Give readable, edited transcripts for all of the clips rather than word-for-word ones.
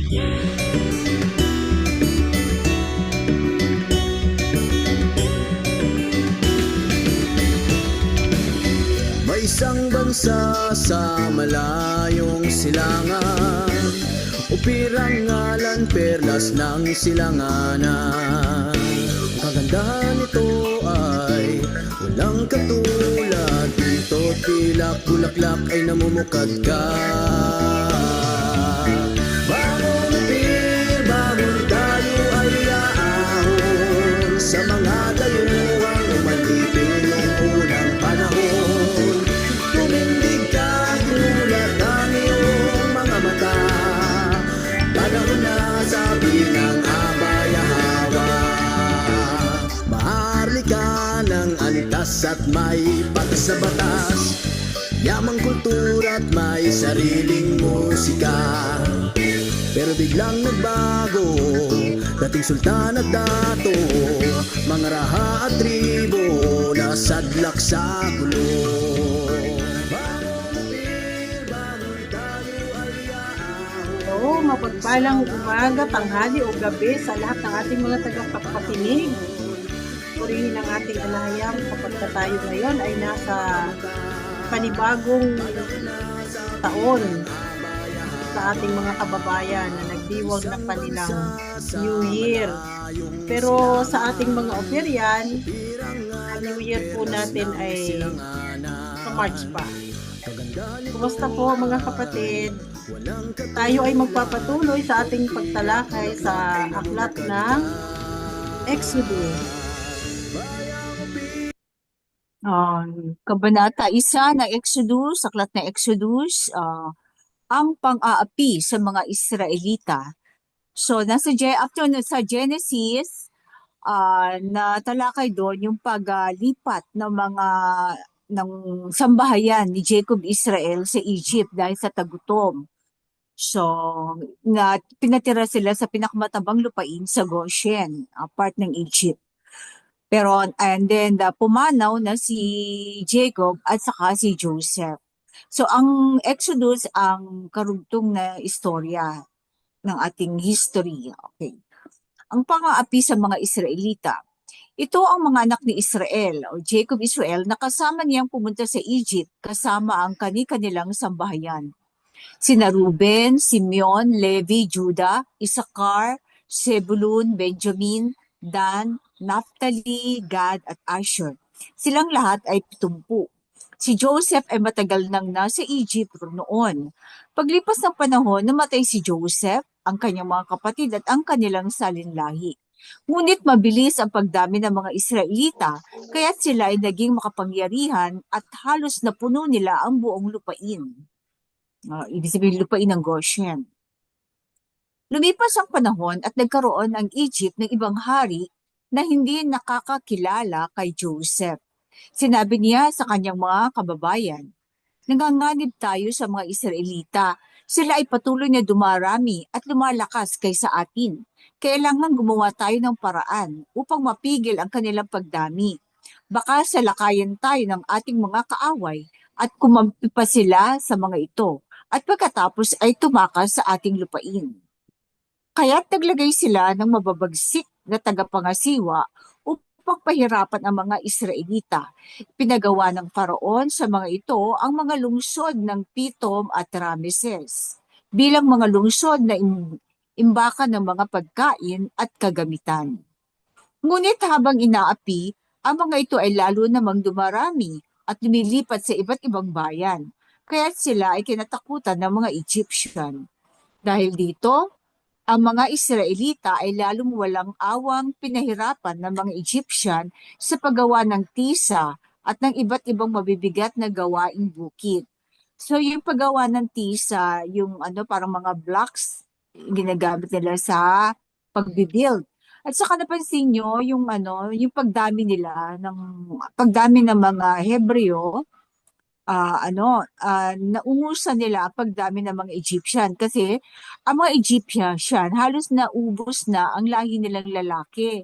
May isang bansa sa malayong silangan, upirang ngalan perlas ng silanganan. Kagandahan nito ay walang katulad, dito tilak bulaklak ay namumukadkad. Bangon upir, bangon tayo ay aahon sa mga dayuhang umalipin noong unang panahon. Tumindig ka, gulat ang iyong mga mata, panahon na sabi ng abayahawa. Maharlika ng antas at may patas sa batas, yamang kultura at may sariling musika. Pero biglang nagbago, dating sultan at dato, mga raha at tribo, nasadlak sa gulo. Oo, mapagpalang umaga, tanghali o gabi sa lahat ng ating mga tagapakinig. Purihin ang ating alahayang kapag tayo ngayon ay nasa panibagong taon sa ating mga kababayan na nagdiwag ng kanilang New Year. Pero sa ating mga Operian, ang New Year po natin ay sa March pa. Kumusta po mga kapatid? Tayo ay magpapatuloy sa ating pagtalakay sa aklat ng Exodus. Kabanata 1 ng Exodus, aklat ng Exodus, ang pang-aapi sa mga Israelita. So, sa Genesis, na talakay doon yung paglipat ng sambahayan ni Jacob Israel sa Egypt dahil sa tagutom. So, pinatira sila sa pinakamatabang lupain sa Goshen, part ng Egypt. Pero, and then, pumanaw na si Jacob at saka si Joseph. So, ang Exodus, ang karugtong na istorya ng ating history. Okay. Ang pang-aapi sa mga Israelita. Ito ang mga anak ni Israel, o Jacob Israel, na kasama niyang pumunta sa Egypt kasama ang kani-kanilang sambahayan. Sina Ruben, Simeon, Levi, Judah, Issachar, Zebulun, Benjamin, Dan, Naphtali, Gad at Asher. Silang lahat ay 70. Si Joseph ay matagal nang nasa Egypt noon. Paglipas ng panahon, namatay si Joseph, ang kanyang mga kapatid at ang kanilang salinlahi. Ngunit mabilis ang pagdami ng mga Israelita, kaya't sila ay naging makapangyarihan at halos napuno nila ang buong lupain. Ibig sabihin lupain ng Goshen. Lumipas ang panahon at nagkaroon ang Egypt ng ibang hari na hindi nakakakilala kay Joseph. Sinabi niya sa kanyang mga kababayan, "Nanganganib tayo sa mga Israelita. Sila ay patuloy na dumarami at lumalakas kaysa atin. Kailangan gumawa tayo ng paraan upang mapigil ang kanilang pagdami. Baka salakayan tayo ng ating mga kaaway at kumampi pa sila sa mga ito at pagkatapos ay tumakas sa ating lupain." Kaya't naglagay sila ng mababagsik na tagapangasiwa upang pahirapan ang mga Israelita. Pinagawa ng Faraon sa mga ito ang mga lungsod ng Pitom at Rameses bilang mga lungsod na imbakan ng mga pagkain at kagamitan. Ngunit habang inaapi, ang mga ito ay lalo namang dumarami at lumilipat sa iba't ibang bayan. Kaya't sila ay kinatakutan ng mga Egyptian. Dahil dito, ang mga Israelita ay lalong walang awang pinahirapan ng mga Egyptian sa paggawa ng tisa at ng iba't ibang mabibigat na gawaing bukid. So yung paggawa ng tisa, yung parang mga blocks, ginagamit nila sa pagbibuild. At saka napansin nyo yung pagdami ng mga Hebreo, naungusan nila ang pagdami ng mga Egyptian kasi ang mga Egyptian halos naubos na ang lahi nilang lalaki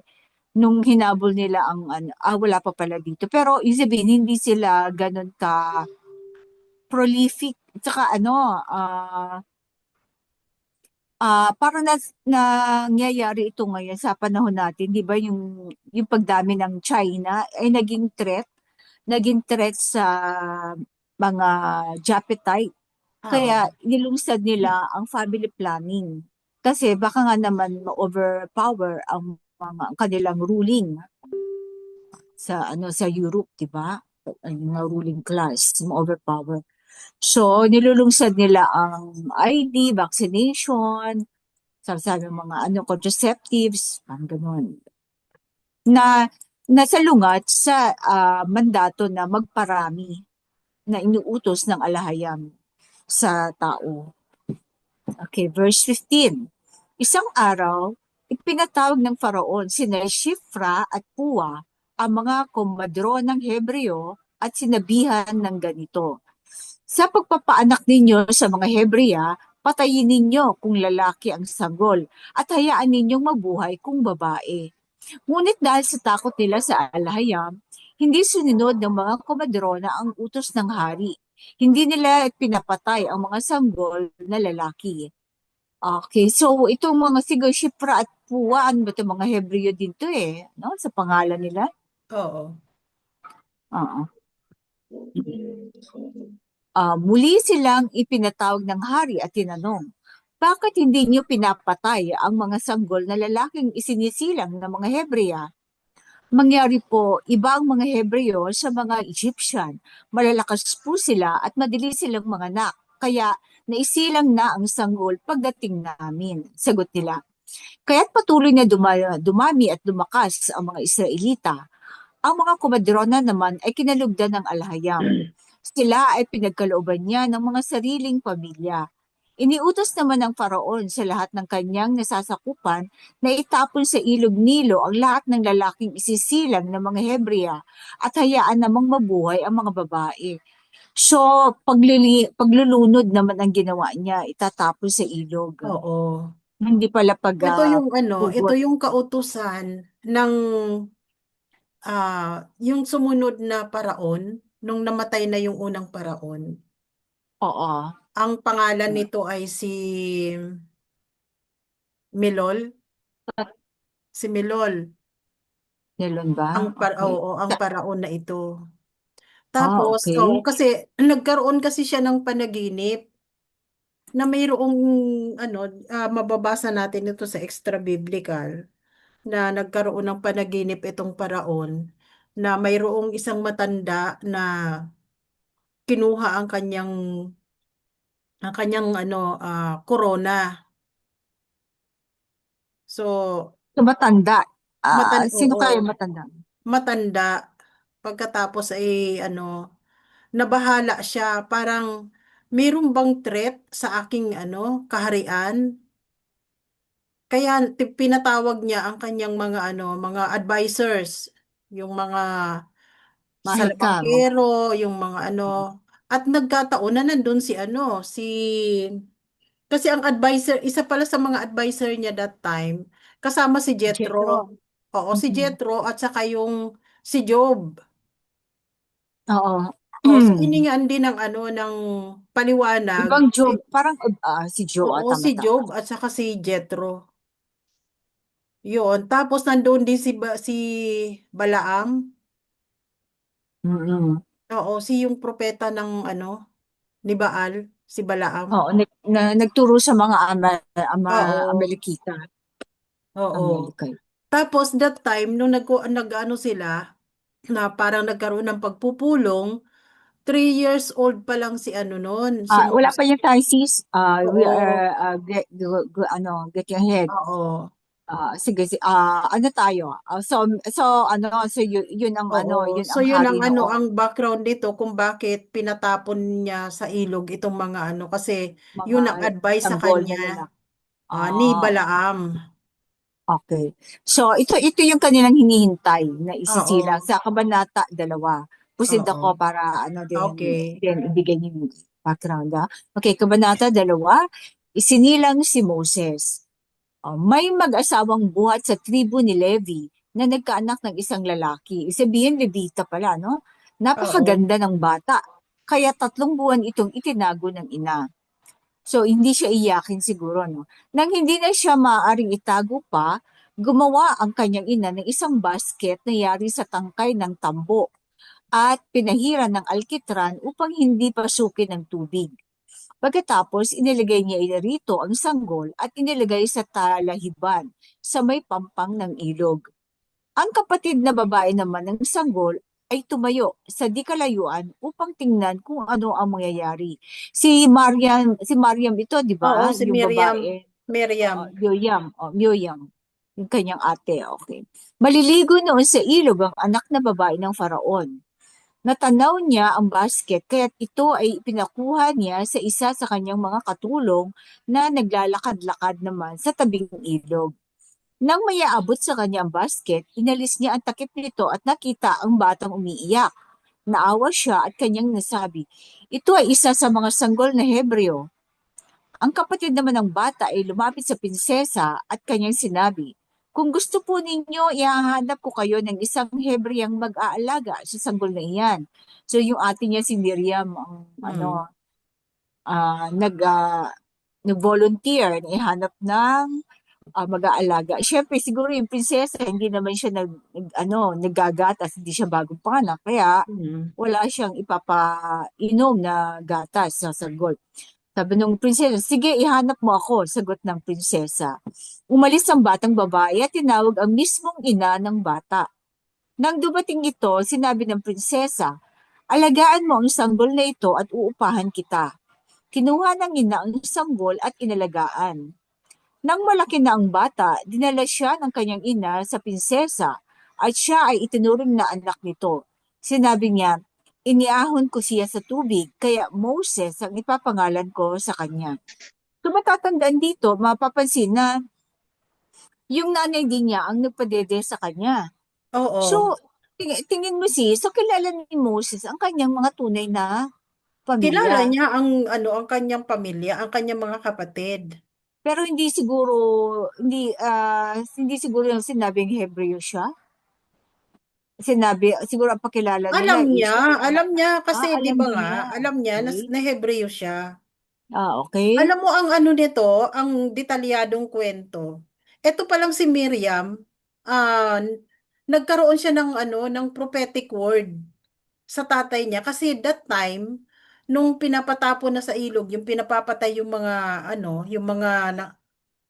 nung hinabol nila ang wala pa pala dito. Pero sabihin, hindi sila ganun ka prolific. Tsaka Parang nangyayari ito ngayon sa panahon natin, 'di ba, yung pagdami ng China ay naging threat sa mga Japetite. Oo. Kaya nilungsad nila ang family planning. Kasi baka nga naman ma-overpower ang kanilang ruling sa Europe, 'di ba? Ang mga ruling class, ma-overpower. So, nilulungsad nila ang ID, vaccination, sabi mga contraceptives, parang ganun. Na nasalungat sa mandato na magparami na inuutos ng alahayam sa tao. Okay, verse 15. Isang araw, ipinatawag ng Faraon sina Shifra at Pua, ang mga komadro ng Hebreo, at sinabihan ng ganito: sa pagpapaanak ninyo sa mga Hebreya, patayin ninyo kung lalaki ang sanggol at hayaan ninyong mabuhay kung babae. Ngunit dahil sa takot nila sa alahayam, hindi sinunod ng mga komadrona ang utos ng hari. Hindi nila pinapatay ang mga sanggol na lalaki. Okay, so itong mga siguro Shipra at Puwa, ano ba ito, mga Hebreo din to no? Sa pangalan nila. Oo. Oo. Muli silang ipinatawag ng hari at tinanong, bakit hindi niyo pinapatay ang mga sanggol na lalaking isinisilang ng mga Hebreya? Mangyari po, iba ang mga Hebreo sa mga Egyptian. Malalakas po sila at madali silang manganak. Kaya naisilang na ang sanggol pagdating namin. Sagot nila. Kaya't patuloy na dumami at lumakas ang mga Israelita. Ang mga komadrona naman ay kinalugdan ng alhayam. Sila ay pinagkalooban niya ng mga sariling pamilya. Iniutos naman ng Faraon sa lahat ng kanyang nasasakupan na itapon sa ilog Nilo ang lahat ng lalaking isisilang ng mga Hebreya at hayaan namang mabuhay ang mga babae. So, paglulunod naman ang ginawa niya, itatapon sa ilog. Oo. Hindi pala Ito hugot. yung kautusan ng yung sumunod na paraon nung namatay na yung unang paraon. Oo. Ang pangalan nito ay si Milol. Si Milol. Nilon ba? Okay. Oo, ang paraon na ito. Tapos, oo, Okay. kasi nagkaroon kasi siya ng panaginip na mayroong ano, mababasa natin ito sa extra biblical na nagkaroon ng panaginip itong paraon na mayroong isang matanda na kinuha ang kanyang corona. So, So, matanda. Sino oo, kaya matanda? matanda. Pagkatapos ay ano, nabahala siya, parang meron bang threat sa aking kaharian? Kaya pinatawag niya ang kanyang mga advisors, yung mga Mahikam. salabangkero, yung mga at nagkataon na nandun kasi ang advisor, isa pala sa mga advisor niya that time, kasama si Jethro. Jethro. Oo, si Mhm. Jethro at saka yung si Job. Oo. O, so hiningan din ng paliwanag. Ibang Job, parang si Joe, Oo, si tama-tama. Job at saka si Jethro. Yun. Tapos nandoon din si Balaam. Mm-mm. Oo, yung propeta ng ni Baal, si Balaam. Oo, nagturo sa mga Oo, Amalekita. oo. Amalekite. Tapos that time, nung nag-ano sila, na parang nagkaroon ng pagpupulong, 3 years old pa lang si noon, si Wala Moses. pa yung thesis. We Oo, are, get your head. oo, Sige, ano tayo? Yun ang oo. yun So ang yun ang hari noon. ang background dito kung bakit pinatapon niya sa ilog itong mga kasi Mga yun ang advice sa tanggol kanya na lalaki. ni Ah, Balaam. okay. So, ito yung kanilang hinihintay na isisilang Oo, sa Kabanata 2. Pusid oo. ako para Okay. din ibigay yung background. Okay, Kabanata 2, isinilang si Moses. May mag-asawang buhat sa tribu ni Levi na nagkaanak ng isang lalaki. Ibig sabihin, Levita pala, no? Oo. Napakaganda ng bata. Kaya 3 buwan itong itinago ng ina. So, hindi siya iyakin siguro, no? Nang hindi na siya maaaring itago pa, gumawa ang kanyang ina ng isang basket na yari sa tangkay ng tambo at pinahiran ng alkitran upang hindi pasukin ng tubig. Pagkatapos, inilagay niya rito ang sanggol at inilagay sa talahiban sa may pampang ng ilog. Ang kapatid na babae naman ng sanggol ay tumayo sa di kalayuan upang tingnan kung ano ang mangyayari. Si Mariam ito, di ba? Oo, si Yung Miriam. babae, Miriam. Miriam, yung kanyang ate, okay. Maliligo noon sa ilog ang anak na babae ng Faraon. Natanaw niya ang basket kaya't ito ay pinakuha niya sa isa sa kanyang mga katulong na naglalakad-lakad naman sa tabing ilog. Nang may aabot sa kanya ang basket, inalis niya ang takip nito at nakita ang batang umiiyak. Naawa siya at kanyang nasabi, ito ay isa sa mga sanggol na Hebreo. Ang kapatid naman ng bata ay lumapit sa prinsesa at kanyang sinabi, kung gusto po ninyo, ihahanap ko kayo ng isang Hebreyang mag-aalaga sa sanggol na iyan. So yung ate niya si Miriam, ang Hmm. nag-volunteer na ihanap ng mag-aalaga. Siyempre, siguro yung prinsesa, hindi naman siya naggagatas, hindi siya bagong panganak. Kaya, Hmm. wala siyang ipapainom na gatas sa sanggol. Sabi nung prinsesa, sige, ihanap mo ako, sagot ng prinsesa. Umalis ang batang babae at tinawag ang mismong ina ng bata. Nang dumating ito, sinabi ng prinsesa, alagaan mo ang sanggol na ito at uupahan kita. Kinuha ng ina ang sanggol at inalagaan. Nang malaki na ang bata, dinala siya ng kanyang ina sa prinsesa at siya ay itinuring na anak nito. Sinabi niya, iniahon ko siya sa tubig, kaya Moses ang ipapangalan ko sa kanya. So matatandaan dito, mapapansin na yung nanay din niya ang nagpadede sa kanya. Oo. So, tingin mo so kilala ni Moses ang kanyang mga tunay na Kilala pamilya. niya ang ang kanyang pamilya, ang kanyang mga kapatid. Pero hindi siguro yung sinabing Hebreo siya. Siguro ang pakilala nila is siya ay anak Alam na, niya kasi 'di alam ba din nga, niya. alam niya Okay. na Hebreo siya. Okay. Alam mo ang ano nito, ang detalyadong kwento. Ito pa lang si Miriam, nagkaroon siya ng ng prophetic word sa tatay niya kasi that time nung pinapatapon na sa ilog, yung pinapapatay yung mga yung mga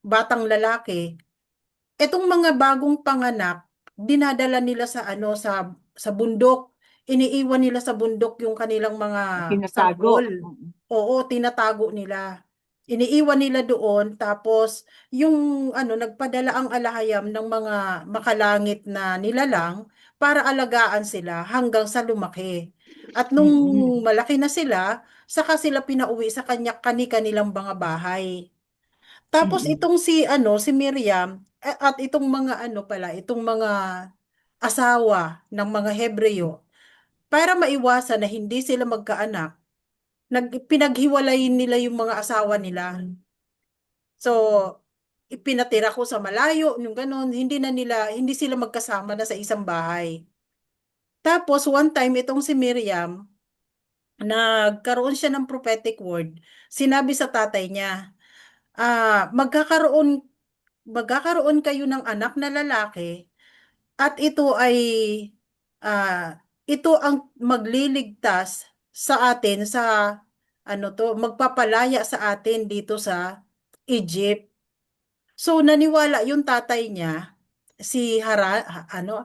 batang lalaki. Etong mga bagong panganak, dinadala nila sa sa bundok. Iniiwan nila sa bundok yung kanilang mga Tinatago. sanggol. Oo, tinatago nila. Iniiwan nila doon tapos yung nagpadala ang alahayam ng mga makalangit na nilalang para alagaan sila hanggang sa lumaki. At nung Mm-mm. malaki na sila, saka sila pinauwi sa kanilang mga bahay. Tapos Mm-mm. itong si Miriam at itong mga itong mga asawa ng mga Hebreo para maiwasan na hindi sila magkaanak, pinaghiwalay nila yung mga asawa nila. So, ipinatira ko sa malayo, yung ganun, hindi sila magkasama na sa isang bahay. Tapos, one time, itong si Miriam, nagkaroon siya ng prophetic word. Sinabi sa tatay niya, magkakaroon kayo ng anak na lalaki at ito ang magliligtas sa atin sa magpapalaya sa atin dito sa Egypt. So naniwala yung tatay niya si Hara ha- ano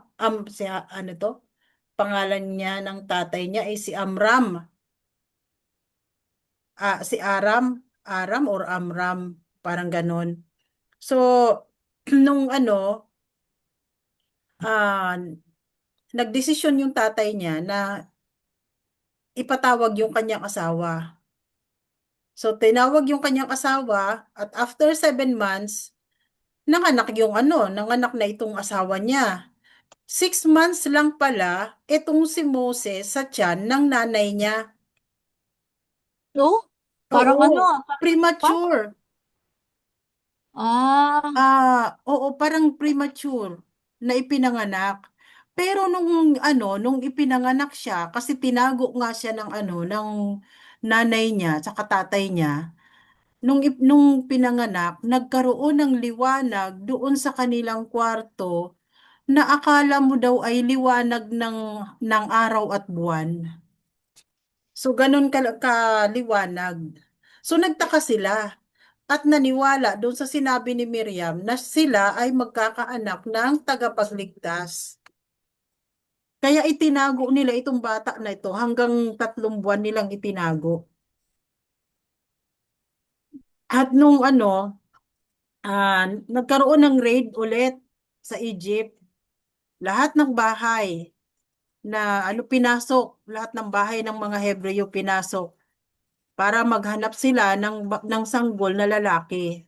si ano to pangalan niya ng tatay niya ay si Amram. Si Aram or Amram, parang ganon. So nung ah nagdesisyon yung tatay niya na ipatawag yung kanyang asawa. So, tinawag yung kanyang asawa at after 7 months, nanganak na itong asawa niya. 6 months lang pala, itong si Moses sa tiyan ng nanay niya. So, parang Oo, parang, premature. ah, Oo, parang premature na ipinanganak. Pero nung ipinanganak siya, kasi tinago nga siya ng ng nanay niya, tsaka tatay niya, nung pinanganak, nagkaroon ng liwanag doon sa kanilang kwarto na akala mo daw ay liwanag ng araw at buwan. So, ganun kaliwanag. So, nagtaka sila at naniwala doon sa sinabi ni Miriam na sila ay magkakaanak ng tagapagligtas. Kaya itinago nila itong bata na ito hanggang 3 buwan nilang itinago. At nung nagkaroon ng raid ulit sa Egypt, lahat ng bahay pinasok, lahat ng bahay ng mga Hebreo pinasok para maghanap sila ng sanggol na lalaki.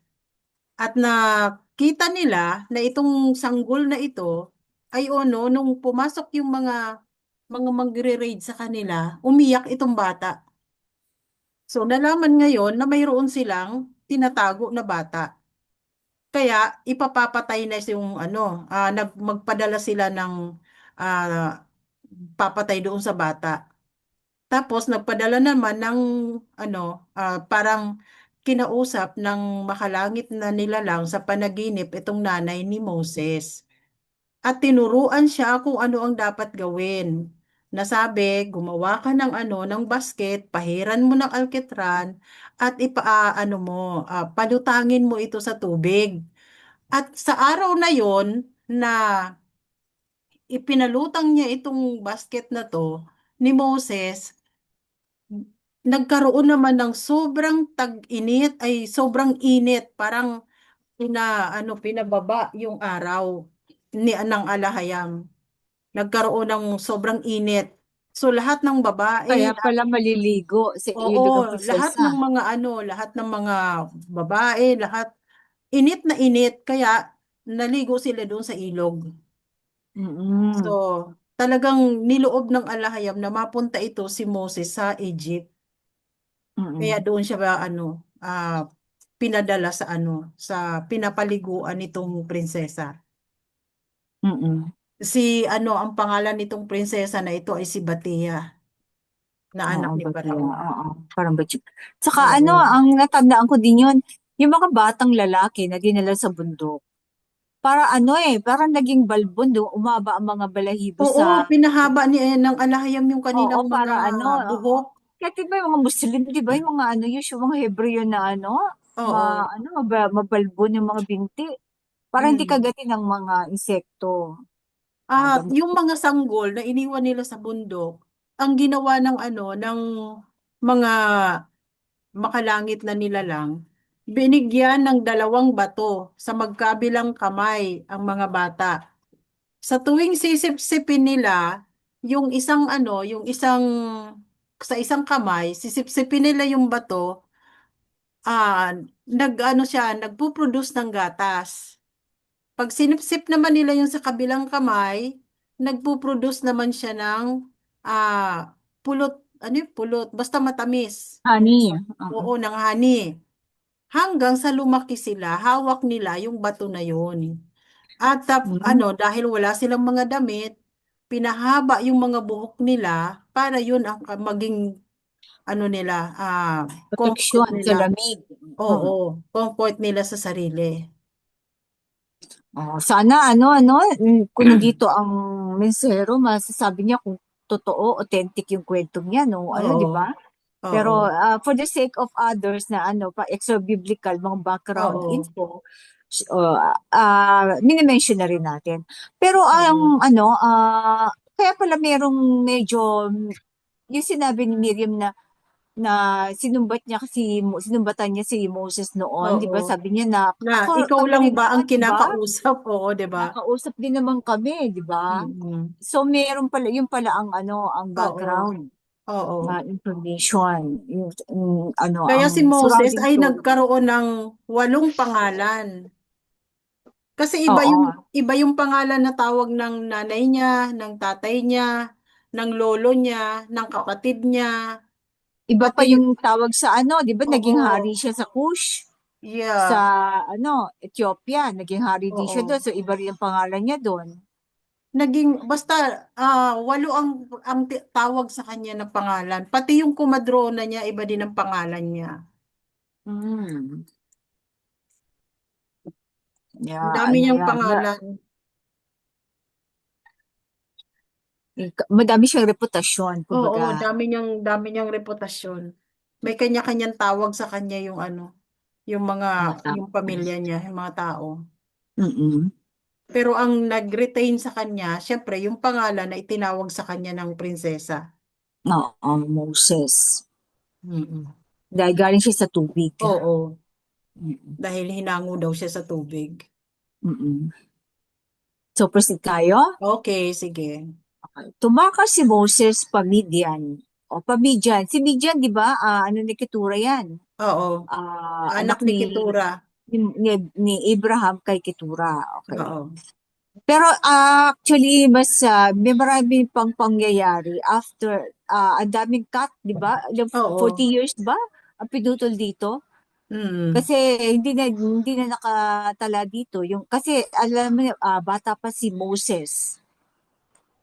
At nakita nila na itong sanggol na ito ay nung pumasok yung mga magre-raid sa kanila, umiyak itong bata. So nalaman ngayon na mayroon silang tinatago na bata. Kaya ipapapatay na yung magpadala sila ng ah, papatay doon sa bata. Tapos nagpadala naman ng parang kinausap ng makalangit na nilalang sa panaginip itong nanay ni Moses. At tinuruan siya kung ano ang dapat gawin. Nasabi, gumawa ka ng basket, pahiran mo ng alkitran, at palutangin mo ito sa tubig. At sa araw na yon na ipinalutang niya itong basket na to ni Moses, nagkaroon naman ng sobrang tag-init, ay sobrang init, parang pinababa yung araw ng alahayam. Nagkaroon ng sobrang init. So lahat ng babae, Kaya pala maliligo sa oo, ilog ang lahat prinsesa. ng lahat ng mga babae, lahat init na init, kaya naligo sila doon sa ilog. So, Mm-mm. talagang niloob ng alahayam na mapunta ito si Moses sa Egypt. Kaya Mm-mm. doon siya pinadala sa pinapaliguan nitong prinsesa. Mm-mm. Ang pangalan nitong prinsesa na ito ay si Batia, na Oo, anak ni ba't yun? Paraon. Oo, parang batchik. Tsaka ano, Oo. ang natandaan ko din yun, yung mga batang lalaki na dinala sa bundok. Para ano parang naging balbon do, umaba ang mga balahibo Oo, sa, pinahaba ng alahayam yung oo, kanilang mga para ano, oo. buhok. Kaya diba yung mga Muslim, di ba, yung mga ano, yung mga Hebreo na ano, Oo. mabalbon yung mga binti. Para hindi Mm. kagatin ng mga insekto. At Damo. yung mga sanggol na iniwan nila sa bundok, ang ginawa ng mga makalangit na nilalang, binigyan ng 2 bato sa magkabilang kamay ang mga bata. Sa tuwing sisipsipin nila, yung isang, sa isang kamay, sisipsipin nila yung bato, nagpo-produce ng gatas. Pag sinipsip naman nila yung sa kabilang kamay, nagpo-produce naman siya ng pulot, pulot, basta matamis. Honey. Oo. Oo, ng honey. Hanggang sa lumaki sila, hawak nila yung bato na yun. At Mm. dahil wala silang mga damit, pinahaba yung mga buhok nila para yun ang maging nila, comfort Proteksyon sa nila. lamig. Mm. Oo, comfort nila sa sarili. Oh, sana kung nandito ang mensero, masasabi niya kung totoo, authentic yung kwento niya, no? Ano, di Oo, ba? oo, Pero for the sake of others na pa extra biblical, mga background oo, info, minimension na rin natin. Pero oo, kaya pala merong medyo, yung sinabi ni Miriam na sinumbatan niya si Moses noon, di oo. ba? Sabi niya na Na ako ikaw kami lang rin ba ang naman, di ba? kinakausap? Oo, 'di ba? Nakausap din naman kami, di ba? Mm. So meron pala, yun pala ang Oo, background oo. na information, Kaya ang si Moses surrounding ay story. nagkaroon ng 8 pangalan. Kasi Oo. iba yung pangalan na tawag ng nanay niya, ng tatay niya, ng lolo niya, ng kapatid niya, Iba pa pati yung tawag sa di ba naging hari oo, siya sa Kush, sa yeah, Ethiopia, naging hari din siya doon. oo. So iba rin ang pangalan niya doon. Basta 8 tawag sa kanya na pangalan. Pati yung kumadrona niya, iba din ang pangalan niya. Mm. Ang Yeah, dami ano niyang yan. pangalan. Madami siyang reputasyon, Oo, kumbaga. dami niyang reputasyon. May kanya-kanyang tawag sa kanya yung ano, Mga yung tao. pamilya niya, yung mga tao. Mm-mm. Pero ang nag-retain sa kanya, syempre, yung pangalan na itinawag sa kanya ng prinsesa. Oo, Moses. Mm-mm. Dahil galing siya sa tubig. Oo, Mm-mm. dahil hinango daw siya sa tubig. Mm-mm. So, proceed tayo. Okay, sige. Tumakas si Moses pa Midian. O, pa Midian. Si Midian, di ba? Ano ni Ketura yan? Oo, anak Anak ni Ketura. ni Abraham kay Ketura. Okay. Oo. Pero actually, mas may marami pang pangyayari after, ang daming cut, di ba? Ilang Oo. 40 years ba? Ang pinutol dito. Mm. Kasi hindi na nakatala dito. Kasi alam mo, bata pa si Moses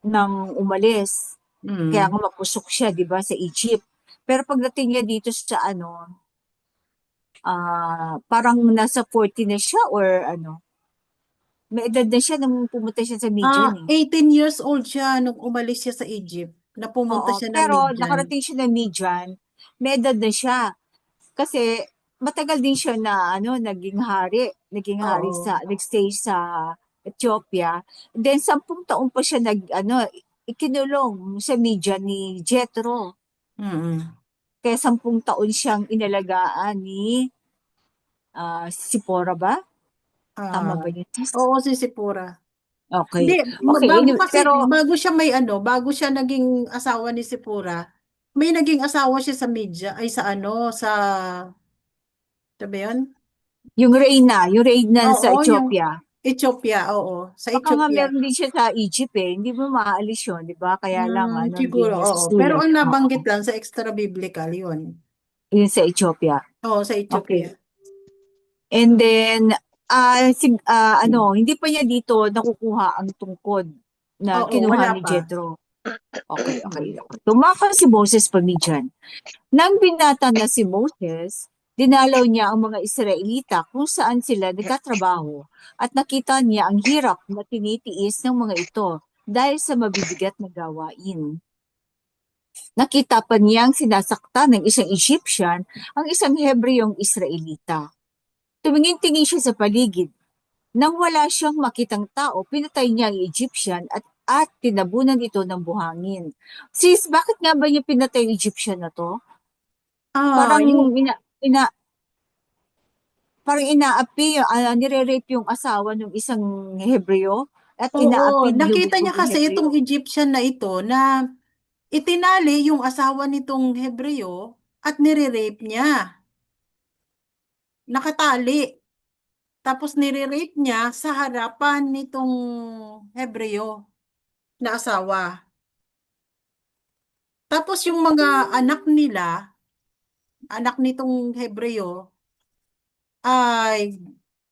nang umalis. Kaya Mm. nga mapusok siya, di ba, sa Egypt. Pero pagdating niya dito sa ano, parang nasa 40 na siya or ano, may edad na siya nung pumunta siya sa Midian eh. 18 years old siya nung umalis siya sa Egypt, na pumunta Oo, siya ng pero Midian. nakarating siya ng Midian, may edad na siya. Kasi matagal din siya na ano, naging hari Oo. nagstay sa Ethiopia. Then 10 taon pa siya ikinulong sa Midian ni Jethro. Mm. Kaya 10 taon siyang inalagaan ni Sipora ba? Tama Ah, ba yun? oo, si Sipura. Okay. Hindi, Okay, bago anyway, kasi, pero bago siya naging asawa ni Sipura, may naging asawa siya sa media, ay sa ano, sabi yun? yung reyna sa Oo, yung Ethiopia. Ethiopia, oo, sa Baka nga Ethiopia. meron din siya sa Egypt eh. Hindi mo maaalis yun, di ba? Kaya lang, hindi Siguro, niya oo. Pero susulat. ang Oo, nabanggit lang sa extra biblical, yun. yun sa Ethiopia. Oo, sa Okay. Ethiopia. And then, hindi pa niya dito nakukuha ang tungkod na Oo, kinuha wala ni pa. Jethro. Okay, okay. Tumakas si Moses pa Midian. Nang binata na si Moses, dinalaw niya ang mga Israelita kung saan sila nagkatrabaho at nakita niya ang hirap na tinitiis ng mga ito dahil sa mabibigat na gawain. Nakita pa niyang sinasaktan ng isang Egyptian ang isang Hebreyong Israelita. Tumingin-tingin siya sa paligid. Nang wala siyang makitang tao, pinatay niya ang Egyptian at tinabunan ito ng buhangin. Sis, bakit nga ba niya pinatay yung Egyptian na to? Ah, Parang yung, ina, ina, parang inaapi, nire-rape yung asawa ng isang Hebreo at oo, inaapi, nakita nilubugbog niya yung kasi Hebreo. itong Egyptian na ito na itinali yung asawa nitong Hebreo at nire-rape niya. Nakatali. Tapos nire-rape niya sa harapan nitong Hebreo na asawa. Tapos yung mga anak nitong Hebreo, ay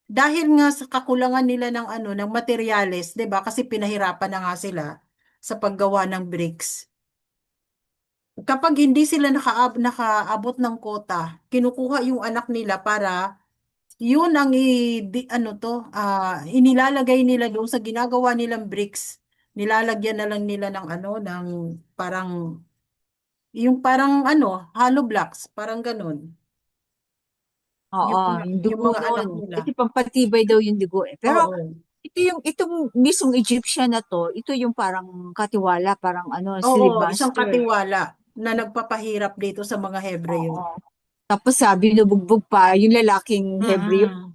dahil nga sa kakulangan nila ng ano ng materyales, 'di ba? Kasi pinahirapan na nga sila sa paggawa ng bricks. Kapag hindi sila nakaabot ng quota, kinukuha yung anak nila para yun ang ano to, inilalagay nila doon sa ginagawa nilang bricks. Nilalagyan na lang nila ng ano, ng parang, yung parang ano, hollow blocks, parang ganun. Oo, yung Yung dugo mga anak nun. nila. Kasi pampatibay daw yung dugo eh. Pero Oo. itong mismong Egyptian na to, ito yung parang katiwala, parang Oo, slave isang master. katiwala na nagpapahirap dito sa mga Hebreo. Oo. Tapos sabi, binubugbog pa yung lalaking Hebreo Mm-mm.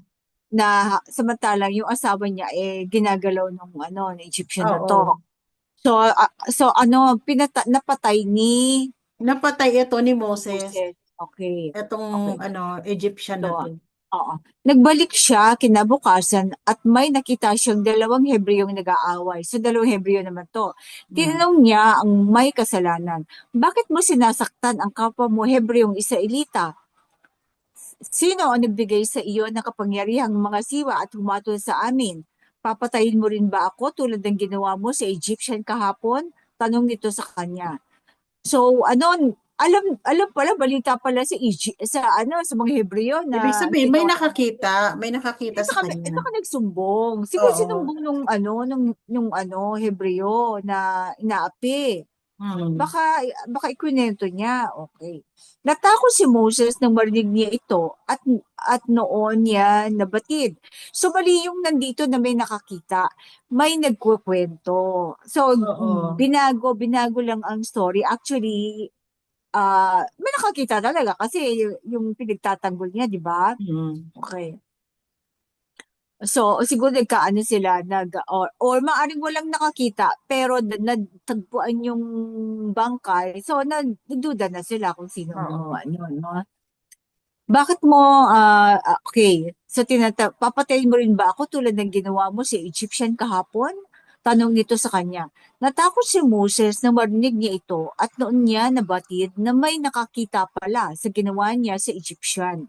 na samantalang yung asawa niya ginagalaw ng Egyptian na to. Oo. So napatay ni Napatay ito ni Moses, Moses. Okay. itong Okay. ano, Egyptian So, na to. oo. Nagbalik siya kinabukasan at may nakita siyang dalawang Hebreyong nag-aaway. So, dalawang Hebreyo naman to. Mm. Tinanong niya ang may kasalanan, bakit mo sinasaktan ang kapwa mo Hebreyong Israelita? Sino ang nagbigay sa iyo ng kapangyarihang mga siwa at humatol sa amin? Papatayin mo rin ba ako tulad ng ginawa mo sa Egyptian kahapon? Tanong nito sa kanya. So, alam pala, balita pala sa sa mga Hebreo Ibig na sabihin, ginawa. may nakakita sa Ito kanya. ka nagsumbong. Siguro Oo. sinumbong nung Hebreo na inaapi. Hmm. Baka ikwinento niya. Okay. Natakot si Moses nang marinig niya ito at noon niya nabatid. So mali yung nandito na may nakakita, may nagkukwento. So Oo. binago lang ang story. Actually, may nakakita talaga kasi yung pinagtatanggol niya, di ba? Hmm. Okay. So, siguro nagkaano sila, or maaring walang nakakita, pero nagtagpuan yung bangkay. So, nagduda na sila kung sino ang Oo. gumawa nun, no? Bakit mo, okay, so papatayin mo rin ba ako tulad ng ginawa mo si Egyptian kahapon? Tanong nito sa kanya. Natakot si Moses na marinig niya ito at noon niya nabatid na may nakakita pala sa ginawa niya sa Egyptian.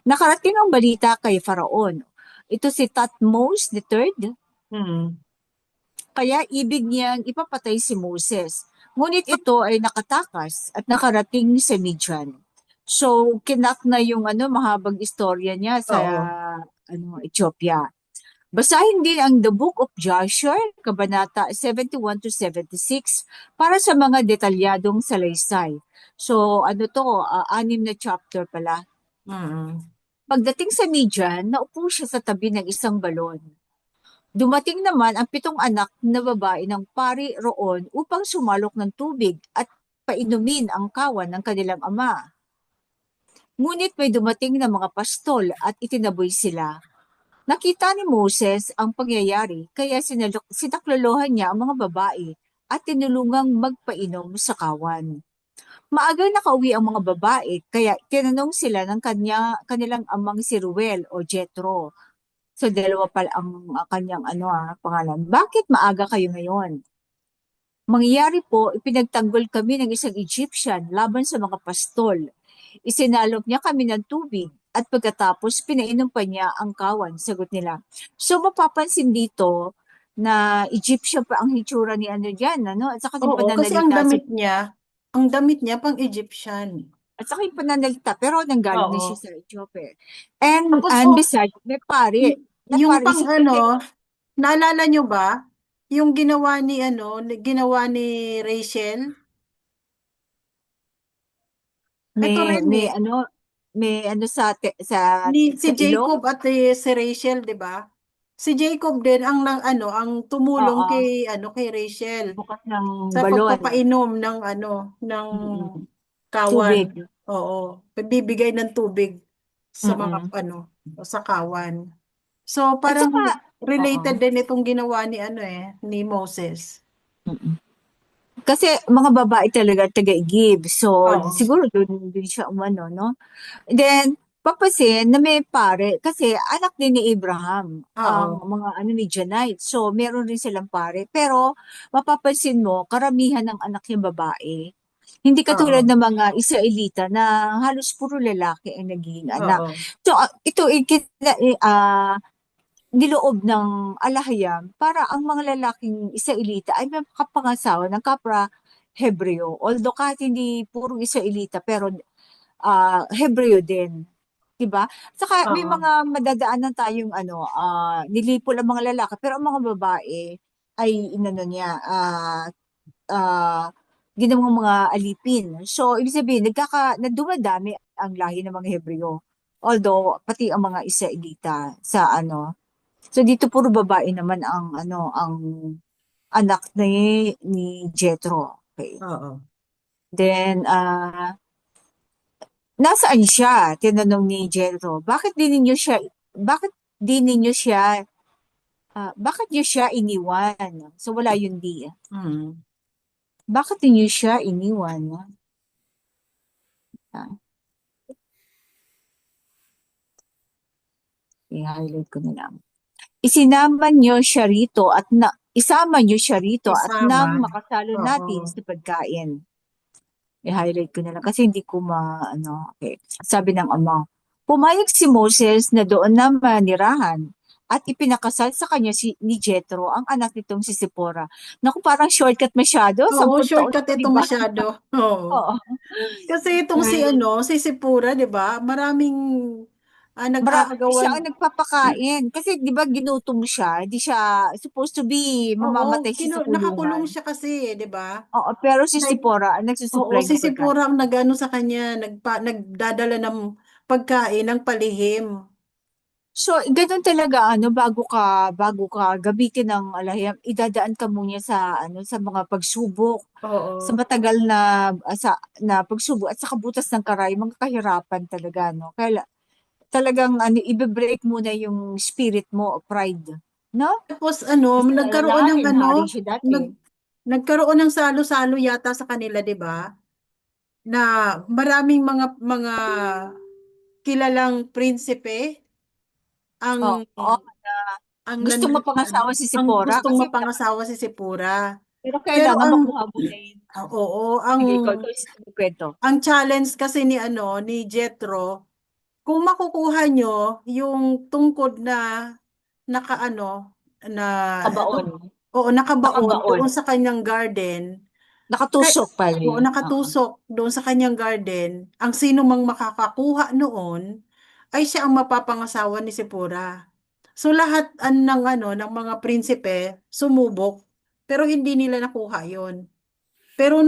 Nakarating ang balita kay Faraon. Ito si Thutmose III, Hmm. kaya ibig niyang ipapatay si Moses. Ngunit ito ay nakatakas at nakarating sa Midian. So, kinak na yung mahabang istorya niya sa Oo. Ethiopia. Basahin din ang The Book of Joshua, Kabanata 71 to 76, para sa mga detalyadong salaysay. So, 6 na chapter pala. Hmm. Pagdating sa Midian, naupo siya sa tabi ng isang balon. Dumating naman ang 7 anak na babae ng pari roon upang sumalok ng tubig at painumin ang kawan ng kanilang ama. Ngunit may dumating na mga pastol at itinaboy sila. Nakita ni Moses ang pangyayari kaya sinaklolohan niya ang mga babae at tinulungang magpainom sa kawan. Maaga nakauwi ang mga babae kaya tinanong sila ng kanilang amang si Ruel o Jethro. So dalawa pala ang kanyang pangalan. Bakit maaga kayo ngayon? Mangyayari po, ipinagtanggol kami ng isang Egyptian laban sa mga pastol. Isinalop niya kami ng tubig at pagkatapos pinainom pa niya ang kawan, sagot nila. So mapapansin dito na Egyptian pa ang hitsura ni diyan, At saka yung Oo, kasi ang pananalita damit niya, pang Egyptian. pero nanggaling na siya Oo. sa Ethiopia. And, Tapos, and besides, may yung pare, pang naalala nyo ba? Yung ginawa ni Rachel? Ito may, rin may eh. ano, may ano Si sa ilong. Jacob at si Rachel, 'di ba? Si Jacob din ang tumulong Oo, kay Rachel bukas ng sa balon. pagpapainom ng Mm-mm. kawan. Tubig. Oo, pagbibigay ng tubig sa mga Mm-mm. sa kawan. So At parang saka, oo. related din itong ginawa ni Moses. Mm-mm. Kasi mga babae talaga taga-give. So, Oo. siguro dun siya umano, no? Then, papasin na may pare, kasi anak din ni Abraham, ang Oo. mga ni Janite. So, meron rin silang pare. Pero, mapapansin mo, karamihan ng anak niya babae. Hindi katulad Oo. ng mga Israelita na halos puro lalaki ang nagiging anak. Oo. So, ito, niloob ng alahayam para ang mga lalaking Israelita ay makapangasawa ng kapwa Hebreo. Although kahit hindi puro Israelita, pero Hebreo din. Diba? Saka may Oo. mga madadaanan tayong nilipol ang mga lalaki, pero ang mga babae ay inano niya, ah, ginawang mga alipin. So, ibig sabihin, dumadami ang lahi ng mga Hebreo. Although, pati ang mga Israelita sa So dito puro babae naman ang anak ni Jethro. Okay. Oo. Then nasaan siya? Tinanong ni Jethro. Bakit niyo siya iniwan? So wala yung di. Mm. Bakit niyo siya iniwan? Ah, i-highlight ko na lang. Isama niyo siya rito at Isama. nang makasalo Oo. natin sa pagkain. I-highlight ko na lang kasi hindi ko okay. Sabi ng ama, pumayag si Moses na doon na manirahan at ipinakasal sa kanya ni Jethro, ang anak nitong si Sipora. Naku, parang shortcut masyado, Oo, 10 taon shortcut pa, di ito ba? masyado. Oo. Oo. Kasi itong si Right. ano, si Sipura, 'di ba? Maraming Marami siya nag-aagawan. ang nagpapakain. Kasi di ba ginutom siya, di siya supposed to be Oo, mamamatay siya sa nakakulong kulungan. siya kasi, 'di ba? Oo, pero si Like, Sipora ang oo, nagsusupply si ng Sipura pagkain. ang nagano sa kanya, nagdadala ng pagkain ng palihim. So, ganun talaga, bago ka gamitin ng alahiyam, idadaan ka muna sa mga pagsubok, sa Oo. matagal na pagsubok at sa kabutas ng karay, mga kahirapan talaga, no? Kaya talagang ibe-break muna yung spirit mo o pride, no? Tapos ano, Kasi nagkaroon ng alalahanin, hari ano, siya dati. nagkaroon ng salo-salo yata sa kanila, 'di ba? Na maraming mga kilalang prinsipe ang Oo, ang gusto nan, ano, mapangasawa si ang Sipora gustong kasi mapangasawa si Sipura. pero Pero kailangan makuha mo na yun. oo, Sige, ikaw yung kwento. ang challenge kasi ni ano ni Jethro, kung makukuha nyo yung tungkod na nakaano na Kabaon. oo, nakabaon Nakabaon. doon sa kanyang garden. Kay, Nakatusok pala. oo, Oo. nakatusok doon sa kanyang garden, ang sino mang makakakuha noon ay siya ang mapapangasawa ni Sipora. So lahat ng ano ng mga prinsipe sumubok pero hindi nila nakuha 'yon. Pero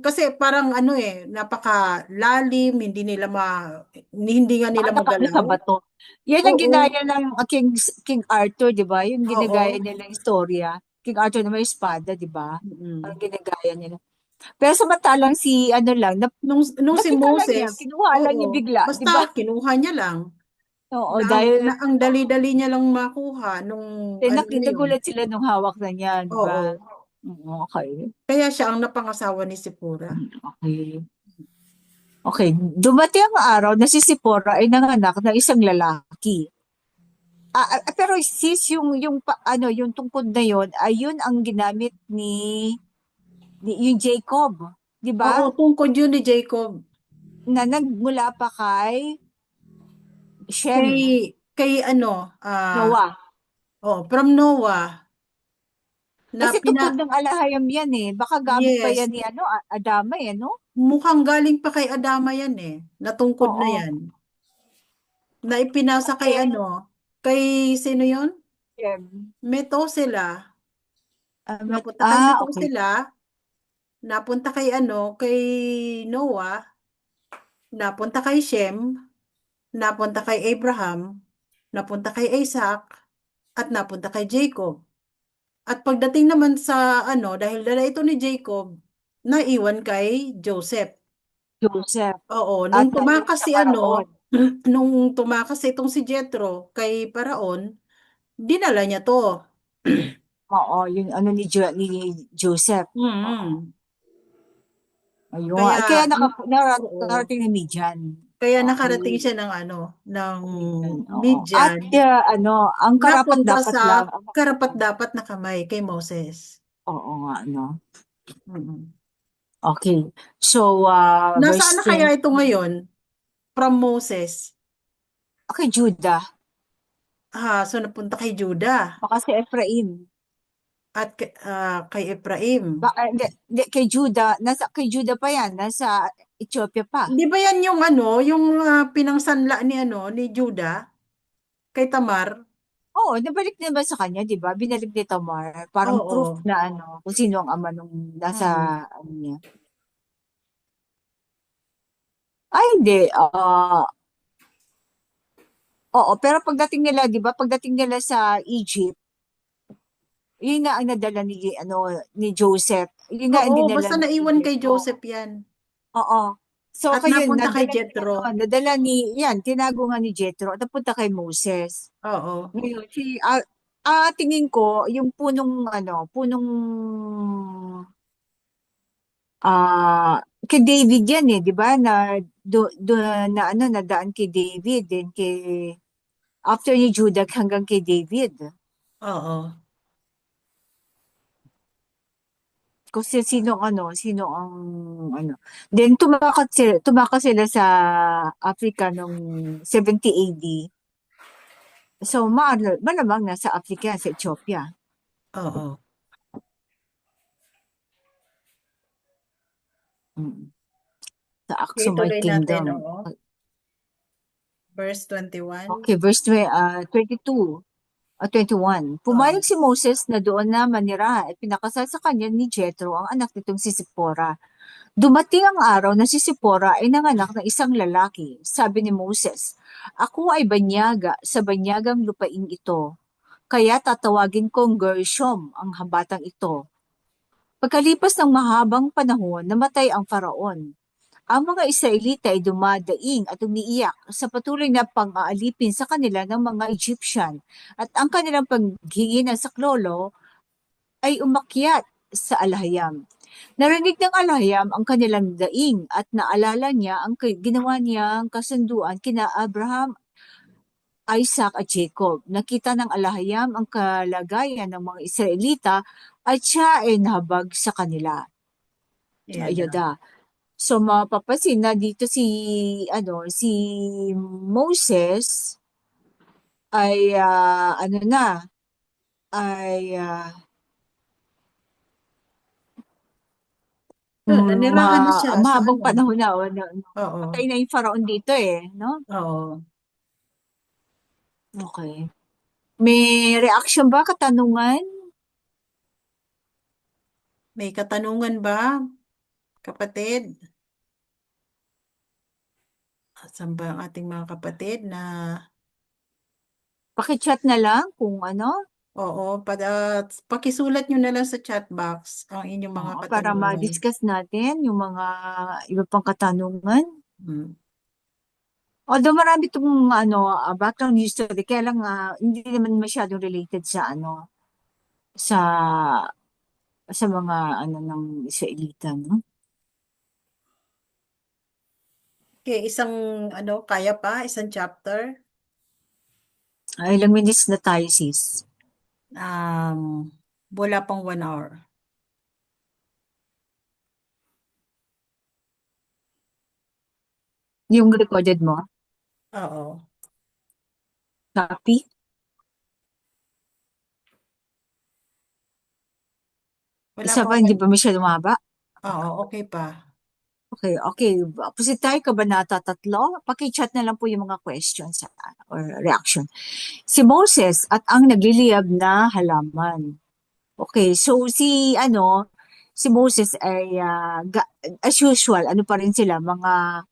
kasi parang ano napakalalim, hindi nga nila Nakatapa na sa magalaw. bato. Yan ang Oo, ginaya ng King Arthur, di ba? Yung ginagaya oo. nilang istorya. King Arthur na may espada, di ba? Ang Mm. ginagaya nila. Pero samantalang si ano lang, Nung si nakita lang niya, Moses, kinuha lang niya oo, bigla, di ba? basta kinuha niya lang. Oo, dahil Ang dali-dali niya lang makuha nung ano na yun. nagulat sila nung hawak na niya, di ba? Oo. Oo, okay. Kaya siya ang napangasawa ni Sipora. Okay. Okay, dumating ang araw na si Sipora ay nanganak ng isang lalaki. Pero sis, yung tungkod na yon ay yun ang ginamit ni yung Jacob, 'di ba? Oo, tungkod yun ni Jacob. Na nagmula pa kay Kay, Shem, kay ano, Noah. from Noah, na Kasi tungkod ng alahayam yan eh. Baka gamit pa yes, yan ni Adama eh, no? mukhang galing pa kay Adama yan natungkod na Oo. yan. Na ipinasa kay Okay. kay sino yon? Shem. Metosela. Napunta kay Okay. Metosela, napunta kay kay Noah, napunta kay Shem, napunta kay Abraham, napunta kay Isaac, at napunta kay Jacob. At pagdating naman sa dahil dala ito ni Jacob, naiwan kay Joseph. Joseph. Oo, At naiwan sa Paraon. nung tumakas itong si Jethro kay Paraon, dinala niya to. Oo, yung ni Joseph. Oo. Mm. Ayun. Kaya, Kaya oo, nakarating na Midian. kaya nakarating Okay. siya ng Midian, oo. At Midian, ang napunta karapat-dapat sa lang, karapat-dapat na kamay kay Moses. oo nga, no? Mm. Okay. So, Nasaan verse na kaya 20. ito ngayon? From Moses. Okay, Judah. So napunta kay Judah Baka si Ephraim. at kay Ephraim. Hindi, kay Judah pa yan. Nasa Ethiopia pa. Di ba yan yung yung pinangsanla ni Judah kay Tamar? Oo, nabalik na ba sa kanya, di ba? Binalik ni Tamar. Parang proof Oo. na kung sino ang ama nung nasa, Mm. niya. Ay, hindi. Oo, pero pagdating nila, di ba? Pagdating nila sa Egypt, yun nga ang nadala ni Joseph. Yun nga ang Oo, dinala basta ni naiwan kay Jethro. Joseph yan. Oo. So, At kayo, napunta kay Jethro. tinago nga ni Jethro, at napunta kay Moses. Oo. Ngayon, tingin ko, yung punong, kay David yan eh, di ba? Nadaan kay David, then after ni Judah hanggang kay David. Oo. Kasi sino ang Then tumakas sila sa Africa nung 70 AD. So, malamang nasa Africa, sa Ethiopia. Oo. Mm. Sa Okay, Aksumite tuloy natin, Kingdom. oo. Verse 21. Okay, verse 22. 21. Oo. Pumayag si Moses na doon na manira at pinakasal sa kanya ni Jethro ang anak nitong si Sipora. Dumating ang araw na si Sipora ay nanganak ng isang lalaki. Sabi ni Moses, ako ay banyaga sa banyagang lupain ito, kaya tatawagin kong Gershom ang batang ito. Pagkalipas ng mahabang panahon, namatay ang faraon. Ang mga Israelita ay dumadaing at umiiyak sa patuloy na pang-aalipin sa kanila ng mga Egyptian at ang kanilang paghingi ng saklolo ay umakyat sa Alahayam. Narinig ng Alahayam ang kanilang daing at naalala niya ang ginawa niyang kasunduan kina Abraham, Isaac at Jacob. Nakita ng Alahayam ang kalagayan ng mga Israelita at siya ay nahabag sa kanila. Yada. Ayada. So mapapansin na dito si Moses ay ay Nanirahan na siya sa mahabang ano. panahon na, Oo. patay na yung Faraon dito no? Oo. Okay. May reaction ba, katanungan? May katanungan ba, kapatid? Saan ba ang ating mga kapatid na Paki-chat na lang kung ano, oo, pakisulat nyo na lang sa chat box ang inyong mga para katanungan. ma-discuss natin yung mga iba pang katanungan. Hmm. Although marami itong background history, kaya lang hindi naman masyadong related sa sa mga ng Israelita, no? Okay, kaya pa, isang chapter. Ilang minutes na tayo, sis? Wala pang 1 hour. Yung recorded mo? Oo. Copy? Wala Isa pa, pang hindi 1. pa masyadong mahaba? Oo, okay pa. Okay, okay. Proceed tayo, Kabanata 3. Paki-chat na lang po yung mga questions or reaction. Si Moses at ang nagliliyab na halaman. Okay, so si Moses ay as usual, ano pa rin sila, mga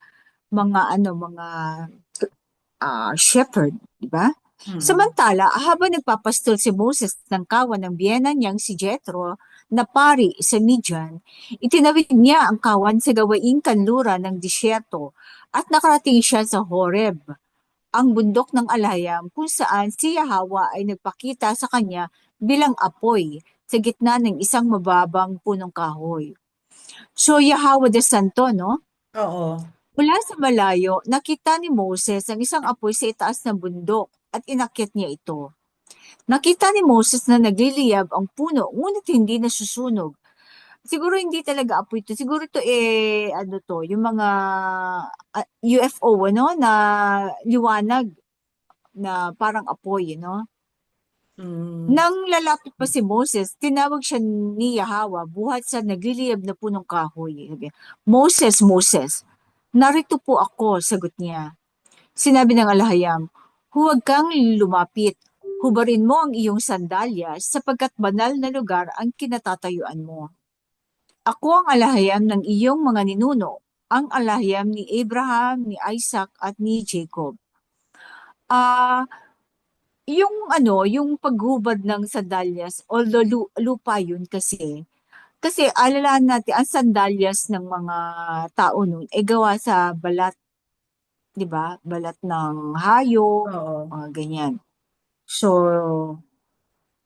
shepherd, di ba? Mm. Samantala, habang nagpapastol si Moses ng kawan ng biyenan niyang si Jethro na pari sa Midian, itinawid niya ang kawan sa gawaing kanluran ng disyerto at nakarating siya sa Horeb, ang bundok ng Alayam kung saan si Yahweh ay nagpakita sa kanya bilang apoy sa gitna ng isang mababang punong kahoy. So Yahweh de Santo, no? Oo. Mula sa malayo, nakita ni Moses ang isang apoy sa itaas ng bundok at inakyat niya ito. Nakita ni Moses na nagliliyab ang puno, ngunit hindi nasusunog. Siguro hindi talaga apoy ito. Siguro ito yung mga UFO, na liwanag na parang apoy, Mm. Nang lalapit pa si Moses, tinawag siya ni Yahweh buhat sa nagliliyab na punong kahoy. Sabi, Moses, Moses, narito po ako, sagot niya. Sinabi ng Alahayam, huwag kang lumapit. Hubarin mo ang iyong sandalyas sapagkat banal na lugar ang kinatatayuan mo. Ako ang Alahayam ng iyong mga ninuno, ang Alahayam ni Abraham, ni Isaac at ni Jacob. Yung paghubad ng sandalyas, although lupa yun kasi alalaan natin, ang sandalyas ng mga tao nun ay gawa sa balat, di ba? Balat ng hayop, Oo. ganyan. So,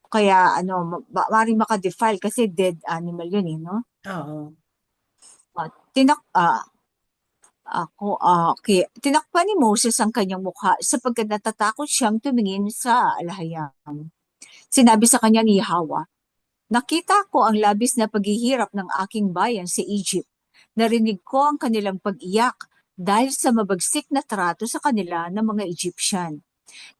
kaya maaaring maka-defile kasi dead animal yun, no? Oo. At okay. Tinakpan ni Moses ang kanyang mukha sapagkat natatakot siyang tumingin sa alahayam. Sinabi sa kanya ni Yahweh, nakita ko ang labis na paghihirap ng aking bayan sa Egypt. Narinig ko ang kanilang pag-iyak dahil sa mabagsik na trato sa kanila ng mga Egyptian.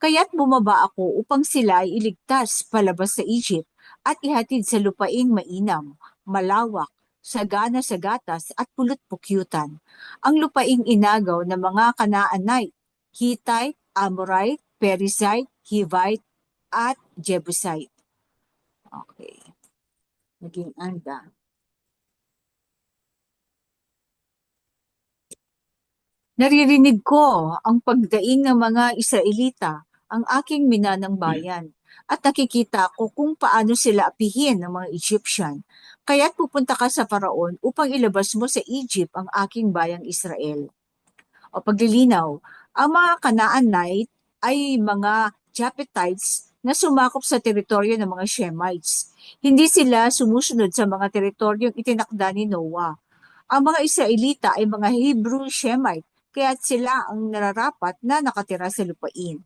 Kaya't bumaba ako upang sila ay iligtas palabas sa Egypt at ihatid sa lupaing mainam, malawak, sagana sa gatas at pulot-pukyutan. Ang lupaing inagaw ng mga Kanaanite, Hittite, Amorite, Perizzite, Hivite, at Jebusite. Okay. Naging anda. Naririnig ko ang pagdaing ng mga Israelita, ang aking minanang bayan, at nakikita ko kung paano sila apihin ng mga Egyptian. Kaya't pupunta ka sa Faraon upang ilabas mo sa Egypt ang aking bayang Israel. O paglilinaw, ang mga Canaanite ay mga Japhetites na sumakop sa teritoryo ng mga Shemites. Hindi sila sumusunod sa mga teritoryong itinakda ni Noah. Ang mga Israelita ay mga Hebrew Shemite, kaya sila ang nararapat na nakatira sa lupain.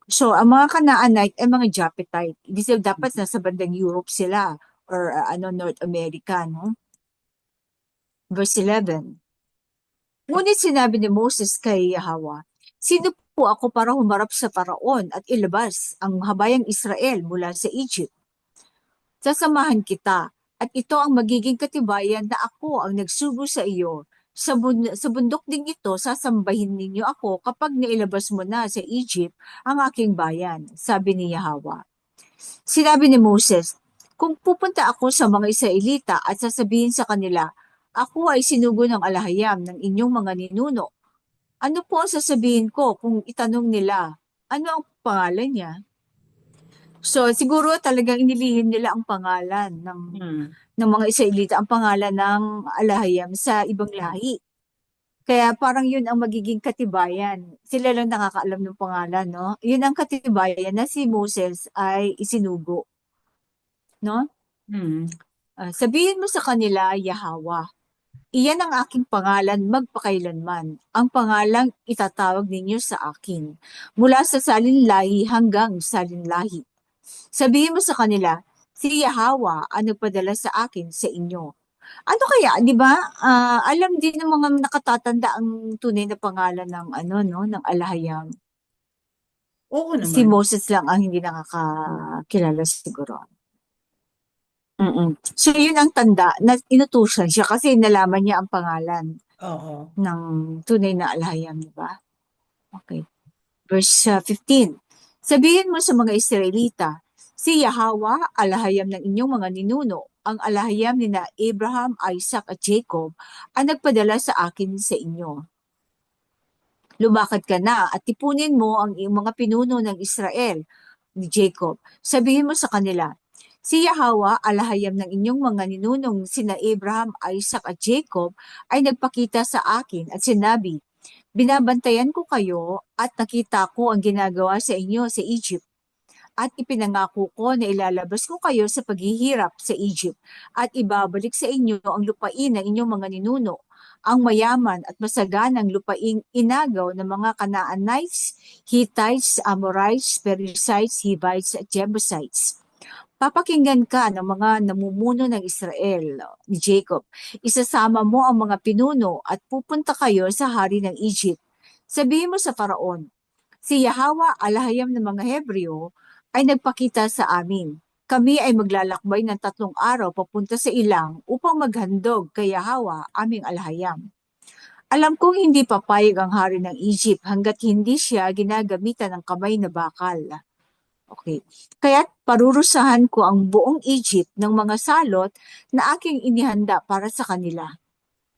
So, ang mga Canaanite ay mga Japhetite. Hindi sila dapat nasa bandang Europe sila or North America, no? Verse 11. Ngunit sinabi ni Moses kay Yahweh, sino po ako para humarap sa Faraon at ilabas ang habayang Israel mula sa Egypt? Sasamahan kita at ito ang magiging katibayan na ako ang nagsugo sa iyo. Sa bundok ding ito, sasambahin ninyo ako kapag nailabas mo na sa Egypt ang aking bayan, sabi ni Yahweh. Sinabi ni Moses, kung pupunta ako sa mga Israelita at sasabihin sa kanila, ako ay sinugo ng alahayam ng inyong mga ninuno. Ano po ang sasabihin ko kung itanong nila, ano ang pangalan niya? So, siguro talagang inilihin nila ang pangalan ng mga Israelita, ang pangalan ng alahayam sa ibang lahi. Kaya parang yun ang magiging katibayan. Sila lang nakakaalam ng pangalan, no? Yun ang katibayan na si Moses ay isinugo. No? Sabihin mo sa kanila, Yahweh, iyan ang aking pangalan magpakailanman, ang pangalang itatawag ninyo sa akin, mula sa salinlahi hanggang salinlahi. Sabihin mo sa kanila, si Yahweh ang nagpadala sa akin sa inyo. Ano kaya, di ba? Alam din ng mga nakatatanda ang tunay na pangalan ng ng alahayam. Oo Si naman. Moses lang ang hindi nakakilala siguro. So, yun ang tanda na inutusan siya kasi nalaman niya ang pangalan Oo. ng tunay na alahayam, di ba? Okay. Verse 15. Sabihin mo sa mga Israelita, si Yahweh, alahayam ng inyong mga ninuno, ang alahayam ni na Abraham, Isaac at Jacob, ang nagpadala sa akin sa inyo. Lumakad ka na at tipunin mo ang iyong mga pinuno ng Israel, ni Jacob. Sabihin mo sa kanila, si Yahweh, alahayam ng inyong mga ninunong sina Abraham, Isaac at Jacob, ay nagpakita sa akin at sinabi, binabantayan ko kayo at nakita ko ang ginagawa sa inyo sa Egypt. At ipinangako ko na ilalabas ko kayo sa paghihirap sa Egypt at ibabalik sa inyo ang lupain ng inyong mga ninuno, ang mayaman at masaganang lupaing inagaw ng mga Canaanites, Hittites, Amorites, Perizzites, Hivites at Jebusites. Papakinggan ka ng mga namumuno ng Israel, ni Jacob. Isasama mo ang mga pinuno at pupunta kayo sa hari ng Egypt. Sabihin mo sa Faraon, si Yahweh, alahayam ng mga Hebreo, ay nagpakita sa amin. Kami ay maglalakbay ng 3 araw papunta sa ilang upang maghandog kay Yahweh, aming alahayam. Alam kong hindi papayag ang hari ng Egypt hanggat hindi siya ginagamitan ng kamay na bakal. Okay. Kaya't parurusahan ko ang buong Egypt ng mga salot na aking inihanda para sa kanila.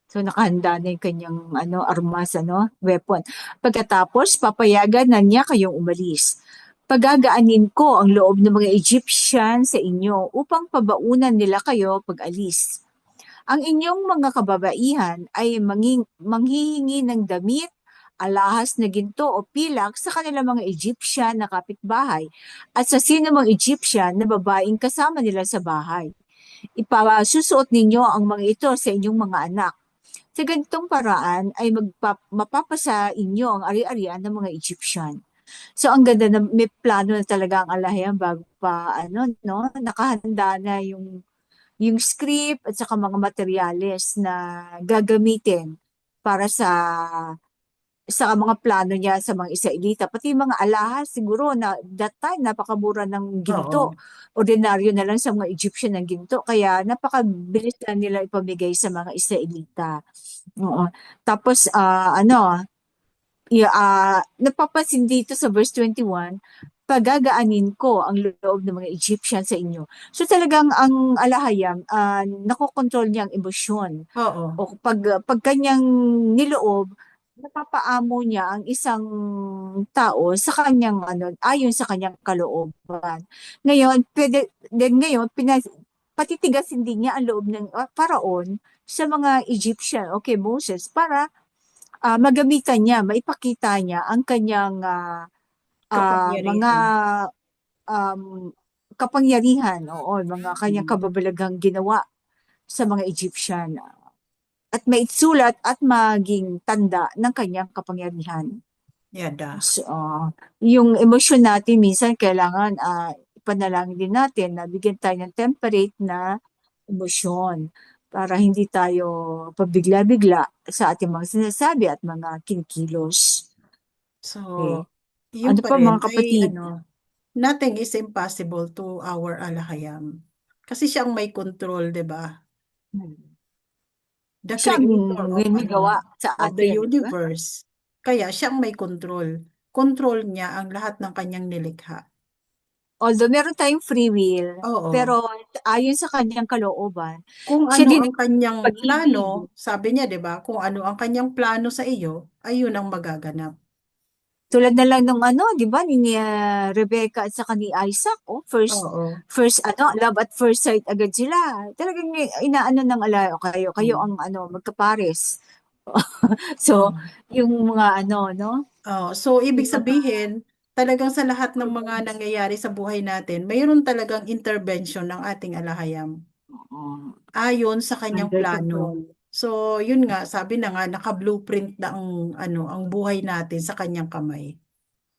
So nakahanda na yung kanyang armas, weapon. Pagkatapos, papayagan na niya kayong umalis. Pagagaanin ko ang loob ng mga Egyptian sa inyo upang pabaunan nila kayo pag-alis. Ang inyong mga kababaihan ay manghihingi ng damit, alahas na ginto o pilak sa kanilang mga Egyptian na kapitbahay at sa sino mang Egyptian na babaeng kasama nila sa bahay. Ipasusuot ninyo ang mga ito sa inyong mga anak. Sa ganitong paraan ay mapapasa inyo ang ari-arian ng mga Egyptian. So ang ganda na may plano na talaga ang alahayam bago pa nakahanda na yung script at saka mga materyales na gagamitin para sa mga plano niya sa mga Israelita, pati yung mga alahas siguro na that time napakabura ng ginto. Oo. Ordinaryo na lang sa mga Egyptian ng ginto, kaya napakabilis na nila ipamigay sa mga Israelita. Oo. Tapos napapansin dito sa verse 21, pagagaanin ko ang loob ng mga Egyptian sa inyo. So talagang ang alahayam, nakokontrol niya ang emosyon. Oo. O pag kanyang niloob, napapaamo niya ang isang tao sa kanyang ayon sa kanyang kalooban. Ngayon, patitigasin din niya ang loob ng Paraon sa mga Egyptian, okay, Moses, para magamitan niya, maipakita niya ang kanyang mga Kapangyarihan. um, kapangyarihan, oo, mga kanyang Mm. kababalaghang ginawa sa mga Egyptian at maitsulat at maging tanda ng kanyang kapangyarihan. Yada. So, yung emosyon natin minsan kailangan ipanalangin din natin na bigyan tayo ng temperate na emosyon para hindi tayo pabigla-bigla sa ating mga sinasabi at mga kinikilos. So, Okay. yun Ano pa pa rin mga ay kapatid? nothing is impossible to our Alahayam. Kasi siya ang may control, 'di ba? The Siya ang creator of may gawa sa of the atin, di ba? universe. Kaya siya ang may control. Control niya ang lahat ng kanyang nilikha. Although meron tayong free will, Oo. pero ayon sa kanyang kalooban, Kung siya ano din ang kanyang plano, pag-ibig. sabi niya, 'di ba? Kung ano ang kanyang plano sa iyo, ayun ang magaganap. Tulad na lang nung di ba, ni Rebecca at saka ni Isaac, Oo. first love at first sight agad sila. Talagang inaano ng ala, kayo Mm. ang magkapares. So, Mm. yung mga no? Oh, so ibig Yung mga, sabihin, talagang sa lahat ng mga nangyayari sa buhay natin, mayroon talagang intervention ng ating alahayam uh, ayon sa kanyang under plano. control. So, yun nga, sabi na nga, naka-blueprint na ang buhay natin sa kanyang kamay.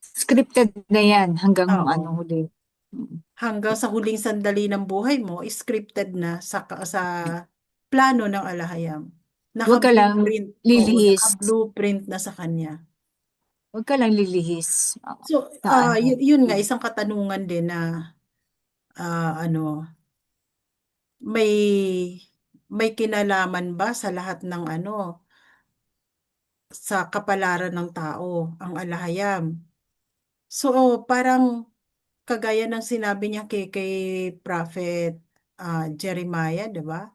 Scripted na yan hanggang Oo. huli. Mm. Hanggang sa huling sandali ng buhay mo, scripted na sa plano ng alahayam. Huwag ka lang Naka-blueprint, oo, lilihis. naka-blueprint na sa kanya. Huwag ka lang lilihis. So, Na yun nga, isang katanungan din na ano, may kinalaman ba sa lahat ng sa kapalaran ng tao, ang alahayam? So, parang kagaya ng sinabi niya kay Prophet Jeremiah, 'di ba?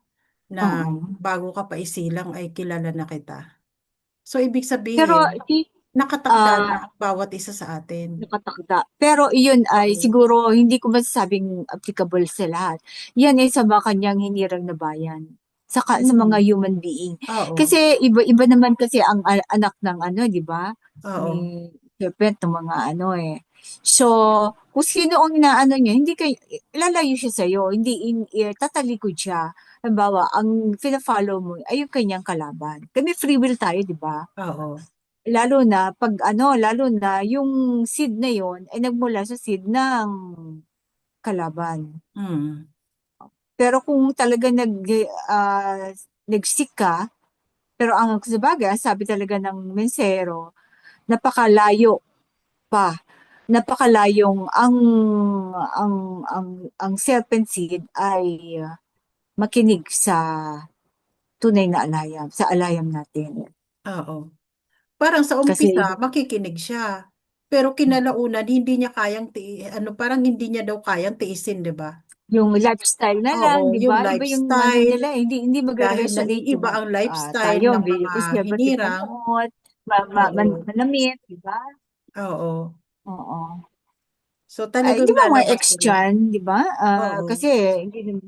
Na Oo. bago ka pa isilang ay kilala na kita. So, ibig Pero sabihin, nakatakda na ah ang bawat isa sa atin. nakatakda. Pero iyon ay Oo. siguro hindi ko masasabing applicable sa lahat. Yan ay sa mga kanyang hinirang na bayan. Sa mga Mm. human being. Oo. Kasi iba-iba naman kasi ang anak ng di ba? Oo. Ni Serpent, ng mga So, kung sino ang inaano niya, hindi kayo, lalayo siya sa'yo. Hindi, tatalikod siya. Halimbawa, ang fina-follow mo ay yung kanyang kalaban. Kami free will tayo, di ba? Oo. Lalo na yung seed na yon ay nagmula sa seed ng kalaban. Mm. Pero kung talaga nag-seek ka, pero ang sabagay, ang sabi talaga ng mensero, napakalayo pa. Napakalayong ang ang serpent seed ay makinig sa tunay na alayam, sa alayam natin. Oo. Parang sa umpisa, Kasi makikinig siya. Pero kinalaunan, hindi niya kayang parang hindi niya daw kayang tiisin, 'di ba? yung lifestyle na Oo, lang, di yung ba? Iba yung lifestyle, nila, hindi dahil magre-resonate naiiba yung ang lifestyle tayo, ng medyo mga kasi ba't hinirang. pinanood, Oo. manamit, di ba? Oo. Oo. So Ay, talagang di ba mga lalabas ex rin. dyan, di ba? Oo. Kasi, hindi naman,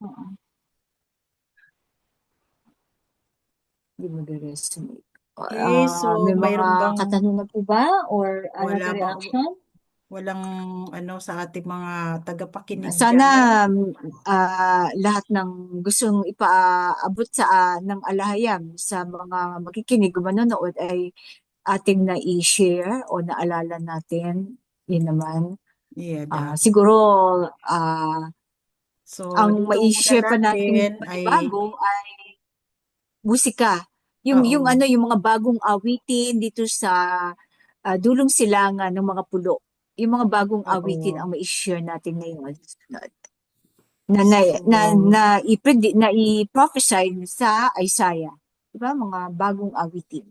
oo, hindi magre-resonate. So May mga mayroon bang katanungan po ba or wala another bang reaction? walang sa ating mga tagapakinig Sana diyan? lahat ng gustong ipaabot ng alahayam sa mga makikinig o manonood ay ating na-share o naalala natin. Yun naman. Yeah, da. Siguro ah, So ang dito muna mai-share pa natin natin ay bago ay musika. Yung Oo. ano, yung mga bagong awitin dito sa dulong silangan ng mga pulo. Yung mga bagong awitin Oo. ang mai-share natin ngayon. Na Oo. i-prophesy sa Isaiah. Diba? Mga bagong awitin.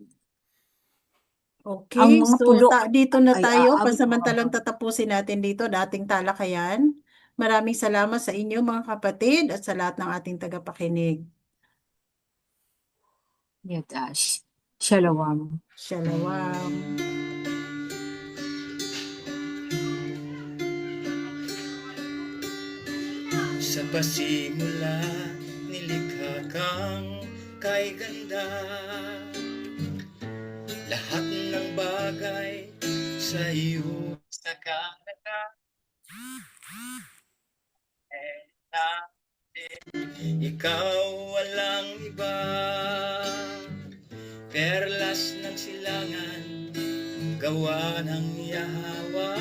Ang Okay, mga so pulo dito na ay tayo. aawit ng mga Pansamantalang bagong. tatapusin natin dito dating talakayan. Maraming salamat sa inyo mga kapatid at sa lahat ng ating tagapakinig. Shalom. Shalom. Sa pasimula, nilikha kang kay ganda. Lahat ng bagay sa iyo sa kanaka. Ikaw walang iba, perlas ng silangan, gawa ng Yahawa.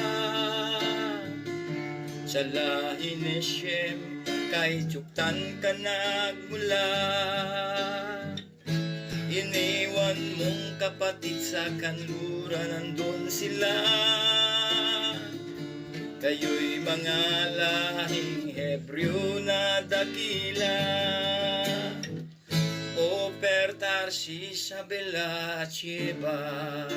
Sa lahi ni Shem, kay Joktan ka nagmula. Iniwan mong kapatid sa kanluran, nandun sila. Kayo'y mga lahing Hebreo na dakila. O Tarsis, Abela at Sheba,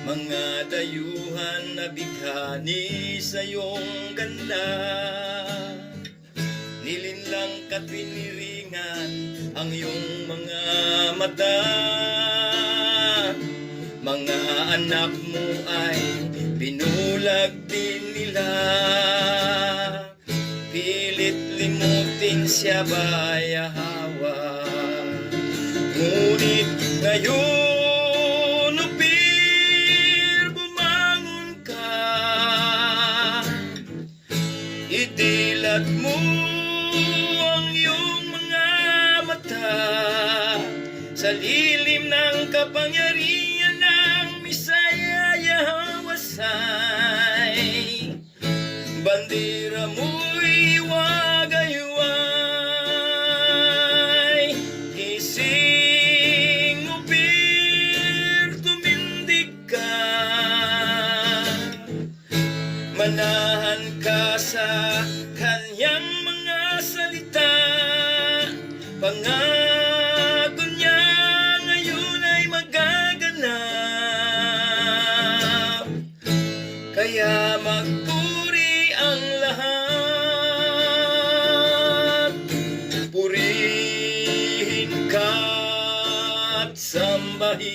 mga dayuhan na bighani sa iyong ganda. Nilinlang ka't piniringan ang iyong mga mata. Mga anak mo ay binulag din nila. Pilit limutin siya ba, Yahawa? Ngunit ngayon, bumangon ka. Idilat mo ang iyong mga mata sa lilim ng kapangyarihan ng Misaya Yahwasay. Bandera mo'y wagayway. Gising mo, tumindig ka. Manahan ka sa kanyang mga salita. Pangako niya ngayon ay magaganap. Kaya magpuri ang lahat. Purihin ka at sambahin.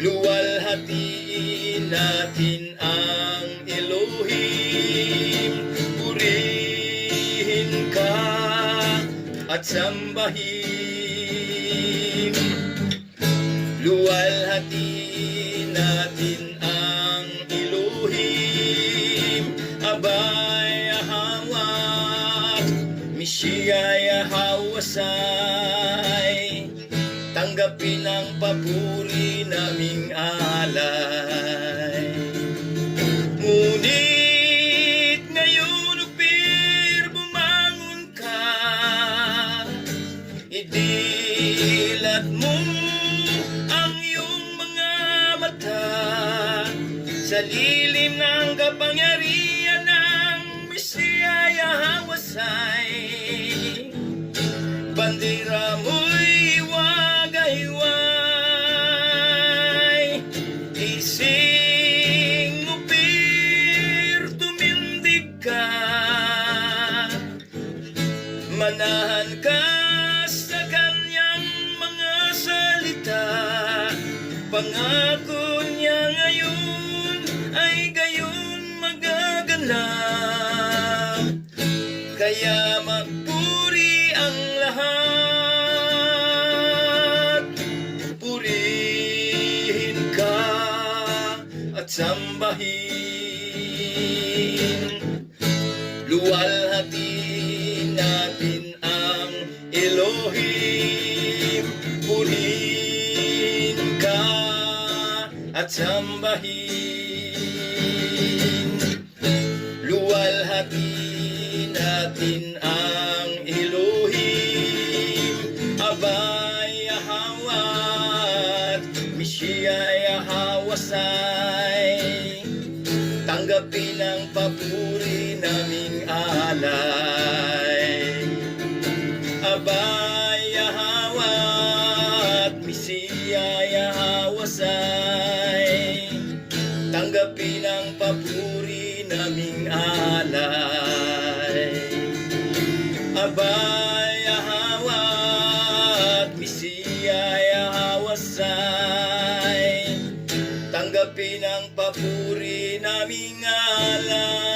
Luwalhatiin natin ang Elohim. Purihin ka at sambahin. Luwalhatiin natin ang Elohim. Abay Yahawat, Mishia Yahawasay. Tanggapin ang papuri naming alay. Ngunit ngayon, bumangon ka. Idilat mo ang iyong mga mata sa lilim ng kapangyarihan ng Mesiya Yahwasay. Bandera mo'y wagayway. Gising mo, tumindig ka. Manahan ka sa kanyang mga salita. Pangako niya ngayon ay gayon magaganap. Kaya magpuri ang lahat. Purihin ka at sambahin. Luwalhatiin natin ang Elohim. Purihin ka at sambahin. Luwalhatiin natin ang hawasay. Tanggapin ang papuri naming alay. Abay, Yahawa at Misiya, Yahawasay. Tanggapin ang papuri naming alay. Abay, Yahawa at Misiya, Yahawasay. Tanggapin ang papuri naming alay.